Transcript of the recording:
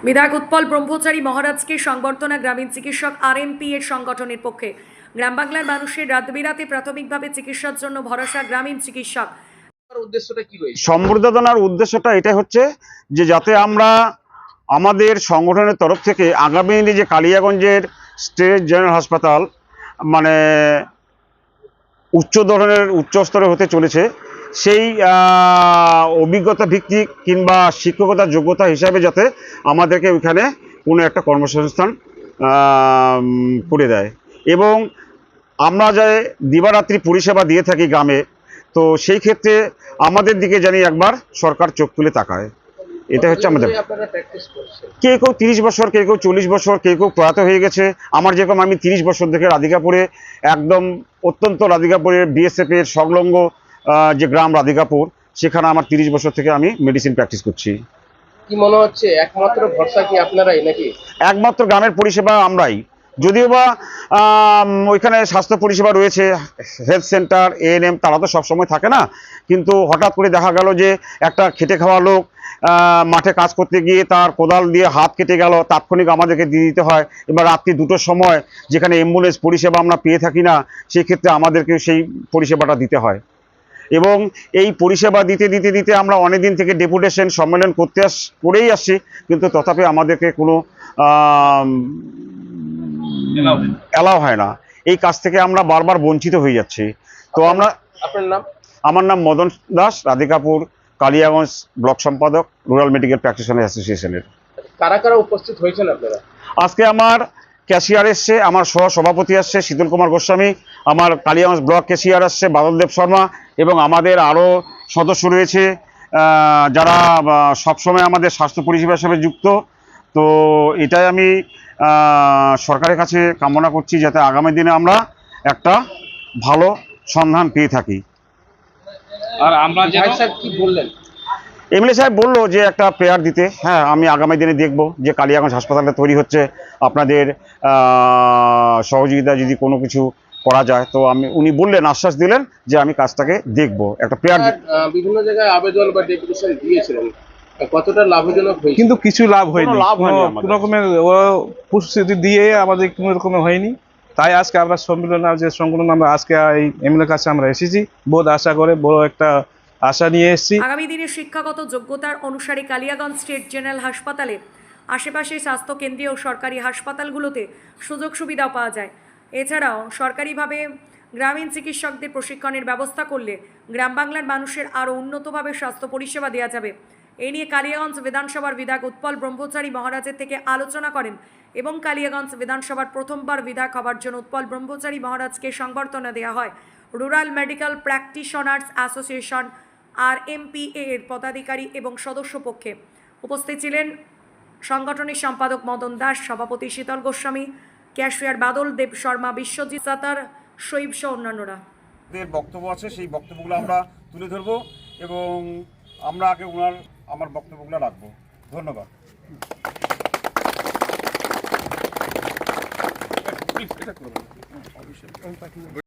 বিধায়ক উৎপল ব্রহ্মচারী মহারাজকে সংবর্ধনা গ্রামীণ চিকিৎসক আরএমপি এর সংগঠনের পক্ষে। গ্রাম বাংলার মানুষের রাত বিরাতে প্রাথমিকভাবে চিকিৎসার জন্য ভরসা গ্রামীণ চিকিৎসক। উদ্দেশ্যটা কি রয়েছে? সম্বর্ধনার উদ্দেশ্যটা এটাই হচ্ছে যে যাতে আমরা আমাদের সংগঠনের তরফ থেকে আগামী দিনে যে কালিয়াগঞ্জের স্টেট জেনারেল হাসপাতাল মানে উচ্চ স্তরে হতে চলেছে, সেই অভিজ্ঞতা ভিত্তিক কিংবা শিক্ষকতার যোগ্যতা হিসাবে যাতে আমাদেরকে ওইখানে কোনো একটা কর্মসংস্থান করে দেয়। এবং আমরা যে দিবারাত্রি পরিষেবা দিয়ে থাকি গ্রামে, তো সেই ক্ষেত্রে আমাদের দিকে জানি একবার সরকার চোখ তুলে তাকায়। এটা হচ্ছে আমাদের। কেউ 30 বছর, কেউ 40 বছর, কেউ প্রয়াত হয়ে গেছে। আমার যেরকম আমি 30 বছর থেকে রাধিকাপুরে, একদম অত্যন্ত রাধিকাপুরের বিএসএফ এর সংলগ্ন যে গ্রাম রাধিকাপুর, সেখানে আমার 30 বছর থেকে আমি মেডিসিন প্র্যাকটিস করছি। কি মনে হচ্ছে একমাত্র ভরসা কি আপনারাই নাকি? একমাত্র গ্রামের পরিষেবা আমরাই, যদিও বা ওইখানে স্বাস্থ্য পরিষেবা রয়েছে, হেলথ সেন্টার, এএনএম, তারা তো সবসময় থাকে না। কিন্তু হঠাৎ করে দেখা গেল যে একটা খেটে খাওয়া লোক মাঠে কাজ করতে গিয়ে তার কোদাল দিয়ে হাত কেটে গেল, তাৎক্ষণিক আমাদেরকে দিয়ে দিতে হয়। এবার রাত্রি 2টোর সময় যেখানে অ্যাম্বুলেন্স পরিষেবা আমরা পেয়ে থাকি না, সেই ক্ষেত্রে আমাদেরকে সেই পরিষেবাটা দিতে হয়। এবং এই পরিষেবা দিতে দিতে দিতে আমরা অনেক দিন থেকে ডেপুটেশন সম্মেলন করেই আসছি, কিন্তু তথাপি আমাদেরকে কোনো অ্যালাউ হয় না। এই কাজ থেকে আমরা বারবার বঞ্চিত হয়ে যাচ্ছি। তো আমরা, আপনার নাম? আমার নাম মদন দাস, রাধিকাপুর কালিয়াগঞ্জ ব্লক সম্পাদক, রুরাল মেডিকেল প্র্যাকটিশনার অ্যাসোসিয়েশনের। কারা কারা উপস্থিত হয়েছেন আপনারা? আজকে আমার ক্যাশিয়ার এসছে, আমার সভাপতি আসছে শীতল কুমার গোস্বামী, আমার কালিয়াগঞ্জ ব্লক ক্যাশিয়ার আসছে বাদলদেব শর্মা, এবং আমাদের আরও সদস্য রয়েছে যারা সবসময় আমাদের স্বাস্থ্য পরিষেবার সাথে যুক্ত। তো এটাই আমি সরকারের কাছে কামনা করছি যাতে আগামী দিনে আমরা একটা ভালো সন্ধান পেয়ে থাকি। আর আমরা কি বললেন? এমএলএ সাহেব বললো যে একটা প্রেয়ার দিতে। হ্যাঁ, আমি আগামী দিনে দেখব যে কালিয়াগঞ্জ হাসপাতালটা তৈরি হচ্ছে, আপনাদের সহযোগিতা যদি কোনো কিছু করা যায়, তো উনি বললেন, আশ্বাস দিলেন যে আমি কাজটাকে দেখব, একটা প্রেয়ার। বিভিন্ন জায়গায় আবেদন বা ডেপুটেশন দিয়েছিলেন, কতটা লাভজনক হয়েছে? কিন্তু কিছু লাভ হয়নি, কোনো রকমের প্রস্তুতি দিয়ে আমাদের কোনো রকমের হয়নি। তাই আজকে আমরা সম্মেলন যে সংগঠন আমরা আজকে এই এমএলএর কাছে আমরা এসেছি, বোধ আশা করে বড় একটা আশা নিয়ে এসেছি। আগামী দিনে শিক্ষাগত যোগ্যতার অনুসারে কালিয়াগঞ্জ স্টেট জেনারেল হাসপাতালে আশেপাশে স্বাস্থ্য কেন্দ্রীয় সরকারি হাসপাতালগুলোতে সুযোগ সুবিধা পাওয়া যায়। এছাড়াও সরকারিভাবে গ্রামীণ চিকিৎসকদের প্রশিক্ষণের ব্যবস্থা করলে গ্রাম বাংলার মানুষের আরও উন্নতভাবে স্বাস্থ্য পরিষেবা দেওয়া যাবে। এই নিয়ে কালিয়াগঞ্জ বিধানসভার বিধায়ক উৎপল ব্রহ্মচারী মহারাজের থেকে আলোচনা করেন এবং কালিয়াগঞ্জ বিধানসভার প্রথমবার বিধায়ক হওয়ার জন্য উৎপল ব্রহ্মচারী মহারাজকে সংবর্ধনা দেওয়া হয়। রুরাল মেডিকেল প্র্যাকটিশনার্স অ্যাসোসিয়েশন আরএমপিএ এর পদাধিকারী এবং সদস্য পক্ষে উপস্থিত ছিলেন সংগঠনের সম্পাদক মদন দাস, সভাপতি শীতল গোস্বামী, ক্যাশিয়ার বাদল দেব শর্মা, বিশ্বজিৎ সাতার, শৈব সহ অন্যান্যরা। বক্তব্য আছে, সেই বক্তব্যগুলো আমরা তুলে ধরবো এবং আমরা আগে আমার বক্তব্যগুলো রাখবো। ধন্যবাদ।